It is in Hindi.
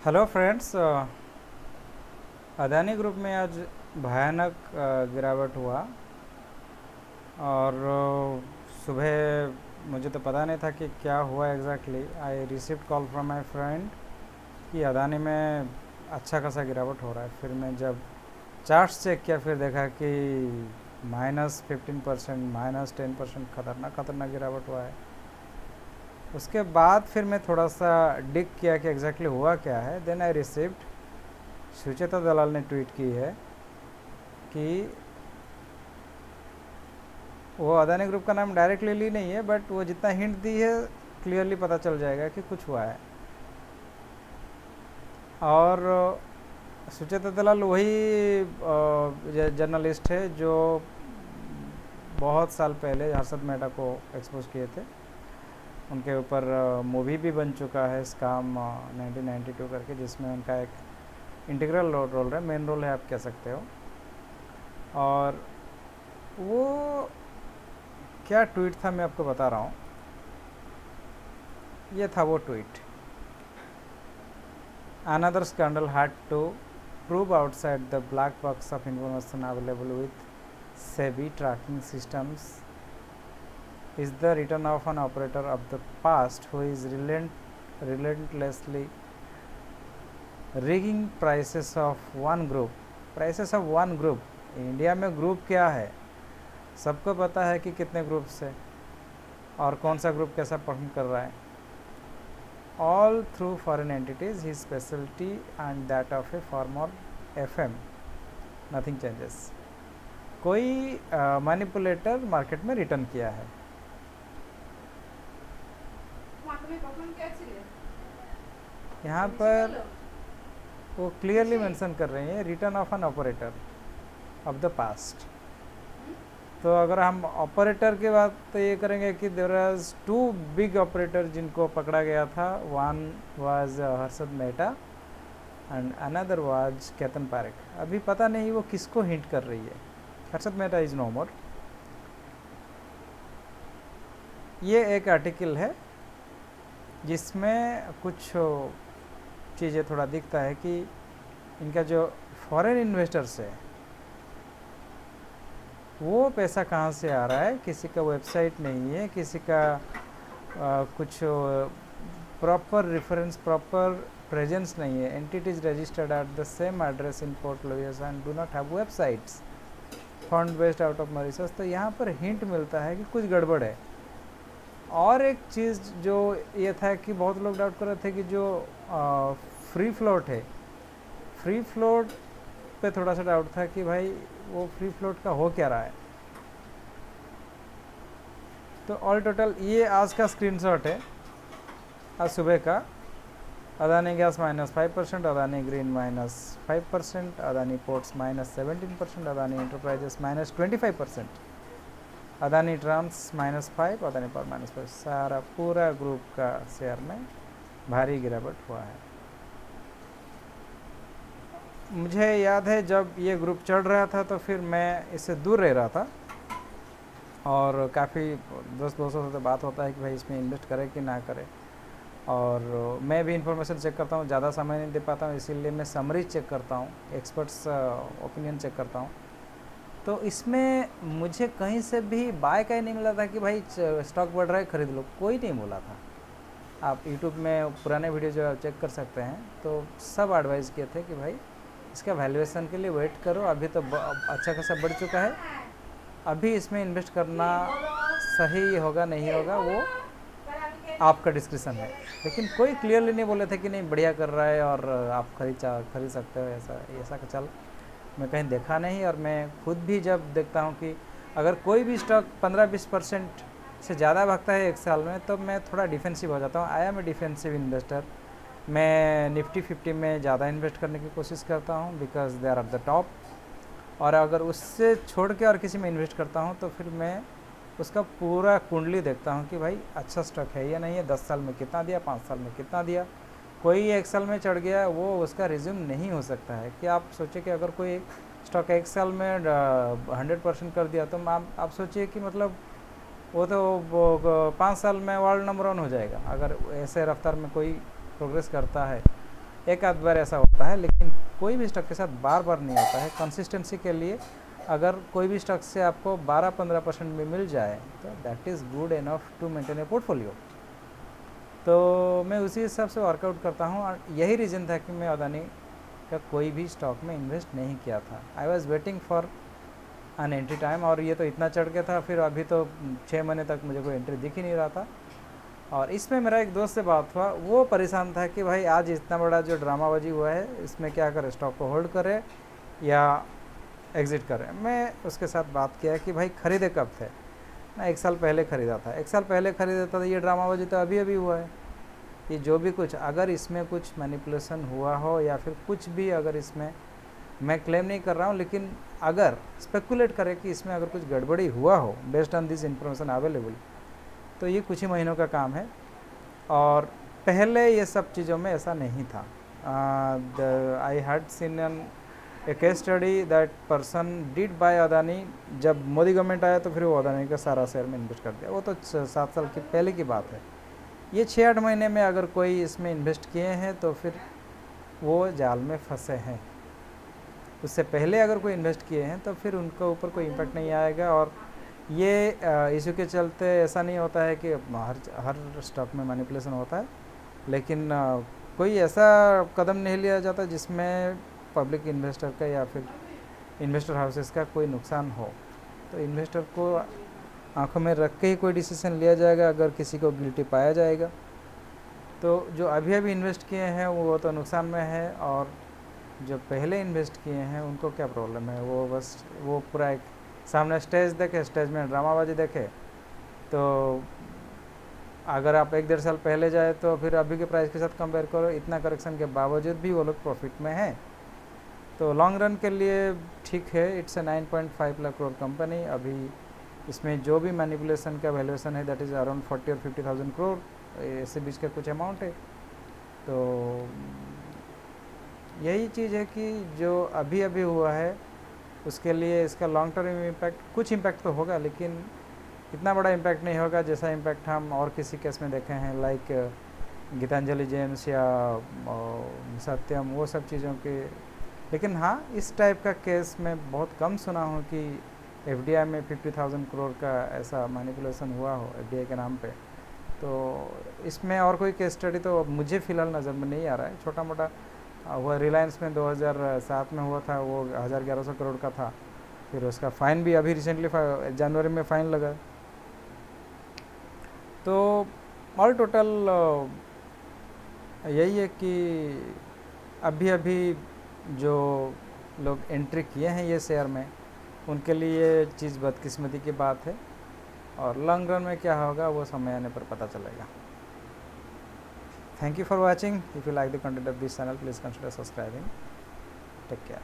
Hello friends. अदानी ग्रुप में आज भयानक गिरावट हुआ और सुबह मुझे तो पता नहीं था कि क्या हुआ exactly. I received call from my friend कि अदानी में अच्छा खासा गिरावट हो रहा है। फिर मैं जब चार्ट्स चेक किया फिर देखा कि -15%, -10% खतरनाक खतरनाक गिरावट हुआ है। उसके बाद फिर मैं थोड़ा सा डिग किया कि एग्जैक्टली हुआ क्या है। देन आई रिसीव्ड, सुचेता दलाल ने ट्वीट की है कि वो अदानी ग्रुप का नाम डायरेक्टली ली नहीं है, बट वो जितना हिंट दी है क्लियरली पता चल जाएगा कि कुछ हुआ है। और सुचेता दलाल वही जर्नलिस्ट है जो बहुत साल पहले हर्षद मेहता को एक्सपोज किए थे। उनके ऊपर मूवी भी बन चुका है स्कैम 1992 करके, जिसमें उनका एक इंटीग्रल रोल है, मेन रोल है आप कह सकते हो। और वो क्या ट्वीट था मैं आपको बता रहा हूँ। ये था वो tweet: another scandal had to prove outside the black box of information available with SEBI tracking systems is the return of an operator of the past who is relentlessly rigging prices of one group. prices of one group, India में ग्रुप क्या है सबको पता है कि कितने ग्रुप्स है और कौन सा ग्रुप कैसा परफॉर्म कर रहा है। all through foreign entities, his specialty and that of a former FM, nothing changes. कोई मैनिपुलेटर मार्केट में रिटर्न किया है। यहाँ पर वो क्लियरली मेंशन कर रहे हैं return of an operator of the past. तो अगर हम ऑपरेटर की बात तो ये करेंगे कि there are two big operator जिनको पकड़ा गया था। One was Harshad Mehta and another was Ketan Parekh. अभी पता नहीं वो किसको हिंट कर रही है। Harshad Mehta is no more. ये एक आर्टिकल है जिसमें कुछ चीज़ें थोड़ा दिखता है कि इनका जो फॉरेन इन्वेस्टर्स है वो पैसा कहाँ से आ रहा है। किसी का वेबसाइट नहीं है, किसी का कुछ प्रॉपर रेफरेंस, प्रॉपर प्रेजेंस नहीं है। Entities registered at the same address in Port Louis and do not have websites, fund based out of Mauritius. तो यहाँ पर हिंट मिलता है कि कुछ गड़बड़ है। और एक चीज़ जो ये था कि बहुत लोग डाउट कर रहे थे कि जो फ्री फ्लोट है, फ्री फ्लोट पे थोड़ा सा डाउट था कि भाई वो फ्री फ्लोट का हो क्या रहा है। तो ऑल टोटल ये आज का स्क्रीनशॉट है, आज सुबह का। Adani gas -5%, Adani green -5%, Adani ports -17%, Adani enterprises -25%, Adani trans -5%, Adani power -5%। सारा पूरा ग्रुप का शेयर में भारी गिरावट हुआ है। मुझे याद है जब ये ग्रुप चढ़ रहा था तो फिर मैं इससे दूर रह रहा था और काफ़ी दोस्तों से बात होता है कि भाई इसमें इन्वेस्ट करें कि ना करें। और मैं भी इंफॉर्मेशन चेक करता हूँ, ज़्यादा समय नहीं दे पाता हूँ, इसीलिए मैं समरी चेक करता हूँ, एक्सपर्ट्स ओपिनियन चेक करता हूँ। तो इसमें मुझे कहीं से भी बाय का ही नहीं मिला था कि भाई स्टॉक बढ़ रहा है खरीद लो, कोई नहीं बोला था। आप यूट्यूब में पुराने वीडियो जो चेक कर सकते हैं तो सब एडवाइस किए थे कि भाई इसका वैल्यूएशन के लिए वेट करो, अभी तो अच्छा खासा बढ़ चुका है, अभी इसमें इन्वेस्ट करना सही होगा नहीं होगा वो आपका डिस्क्रिप्शन है। लेकिन कोई क्लियरली नहीं बोले थे कि नहीं बढ़िया कर रहा है और आप खरीद सकते हो। ऐसा चल मैं कहीं देखा नहीं। और मैं खुद भी जब देखता हूँ कि अगर कोई भी स्टॉक 15-20% से ज़्यादा भागता है एक साल में तो मैं थोड़ा डिफेंसिव हो जाता हूँ। I am a defensive investor. मैं निफ्टी 50 में ज़्यादा इन्वेस्ट करने की कोशिश करता हूँ because they are at the top. और अगर उससे छोड़ के और किसी में इन्वेस्ट करता हूँ तो फिर मैं उसका पूरा कुंडली देखता हूँ कि भाई अच्छा स्टॉक है या नहीं है, 10 साल में कितना दिया, 5 साल में कितना दिया। कोई एक साल में चढ़ गया वो उसका रिज्यूम नहीं हो सकता है कि आप सोचिए कि अगर कोई स्टॉक एक साल में 100% कर दिया तो आप सोचिए कि मतलब वो तो 5 साल में वर्ल्ड नंबर 1 हो जाएगा अगर ऐसे रफ्तार में कोई प्रोग्रेस करता है। एक आध बार ऐसा होता है, लेकिन कोई भी स्टॉक के साथ बार बार नहीं होता है। कंसिस्टेंसी के लिए अगर कोई भी स्टॉक से आपको 12-15% भी मिल जाए तो that is good enough to maintain a portfolio. तो मैं उसी हिसाब से वर्कआउट करता हूँ, और यही रीज़न था कि मैं अदानी का कोई भी स्टॉक में इन्वेस्ट नहीं किया था। I was waiting for on entry time, और ये तो इतना चढ़ गया था, फिर अभी तो 6 महीने तक मुझे कोई एंट्री दिख ही नहीं रहा था। और इसमें मेरा एक दोस्त से बात हुआ, वो परेशान था कि भाई आज इतना बड़ा जो ड्रामाबाजी हुआ है इसमें क्या करें, स्टॉक को होल्ड करें या एग्ज़िट करें। मैं उसके साथ बात किया कि भाई ख़रीदे कब थे। मैं 1 साल पहले ख़रीदा था, 1 साल पहले ख़रीदा था, ये ड्रामाबाजी तो अभी अभी हुआ है। ये जो भी कुछ, अगर इसमें कुछ मैनिपुलेशन हुआ हो या फिर कुछ भी, अगर इसमें, मैं क्लेम नहीं कर रहा हूँ, लेकिन अगर स्पेकुलेट करें कि इसमें अगर कुछ गड़बड़ी हुआ हो based on this information available, तो ये कुछ ही महीनों का काम है। और पहले ये सब चीज़ों में ऐसा नहीं था। I had seen A case study that person did bye Adani. जब मोदी गवर्नमेंट आया तो फिर वो अदानी का सारा शेयर में इन्वेस्ट कर दिया। वो तो 7 साल की पहले की बात है। ये 6-8 महीने में अगर कोई इसमें इन्वेस्ट किए हैं तो फिर वो जाल में फंसे हैं। उससे पहले अगर कोई इन्वेस्ट किए हैं तो फिर उनके ऊपर कोई इम्पैक्ट नहीं आएगा। और ये इशू के चलते ऐसा नहीं होता है कि हर स्टॉक में मैनिपुलेशन होता है, लेकिन कोई ऐसा कदम नहीं लिया जाता जिसमें पब्लिक इन्वेस्टर का या फिर इन्वेस्टर हाउसेस का कोई नुकसान हो। तो इन्वेस्टर को आंखों में रख के ही कोई डिसीजन लिया जाएगा। अगर किसी को गिल्टी पाया जाएगा तो जो अभी अभी इन्वेस्ट किए हैं वो तो नुकसान में है, और जो पहले इन्वेस्ट किए हैं उनको क्या प्रॉब्लम है। वो बस वो पूरा एक सामने स्टेज देखे, स्टेज में ड्रामाबाजी देखे। तो अगर आप 1-1.5 साल पहले जाए तो फिर अभी के प्राइस के साथ कंपेयर करो, इतना करेक्शन के बावजूद भी वो लोग प्रॉफिट में हैं। तो लॉन्ग रन के लिए ठीक है। It's a 9.5 lakh crore company. अभी इसमें जो भी मैनिपुलेशन का वैल्यूएशन है दैट इज़ अराउंड 40 और 50,000 करोड़, ऐसे बीच का कुछ अमाउंट है। तो यही चीज़ है कि जो अभी अभी हुआ है उसके लिए इसका लॉन्ग टर्म इम्पैक्ट, कुछ इम्पैक्ट तो होगा, लेकिन इतना बड़ा इम्पैक्ट नहीं होगा जैसा इम्पैक्ट हम और किसी केस में देखे हैं, लाइक गीतांजलि जेम्स या सत्यम, वो सब चीज़ों के। लेकिन हाँ, इस टाइप का केस मैं बहुत कम सुना हूँ कि एफडीआई में 50,000 करोड़ का ऐसा मैनिपुलेशन हुआ हो एफडीआई के नाम पे। तो इसमें और कोई केस स्टडी तो मुझे फ़िलहाल नज़र में नहीं आ रहा है। छोटा मोटा हुआ रिलायंस में 2007 में हुआ था, वो 1100 करोड़ का था। फिर उसका फ़ाइन भी अभी रिसेंटली जनवरी में फ़ाइन लगा। तो ऑल टोटल यही है कि अभी अभी जो लोग एंट्री किए हैं ये शेयर में, उनके लिए चीज़ बदकिस्मती की बात है, और लॉन्ग रन में क्या होगा वो समय आने पर पता चलेगा। Thank you for watching. If you like the content of this channel, please consider subscribing. Take care.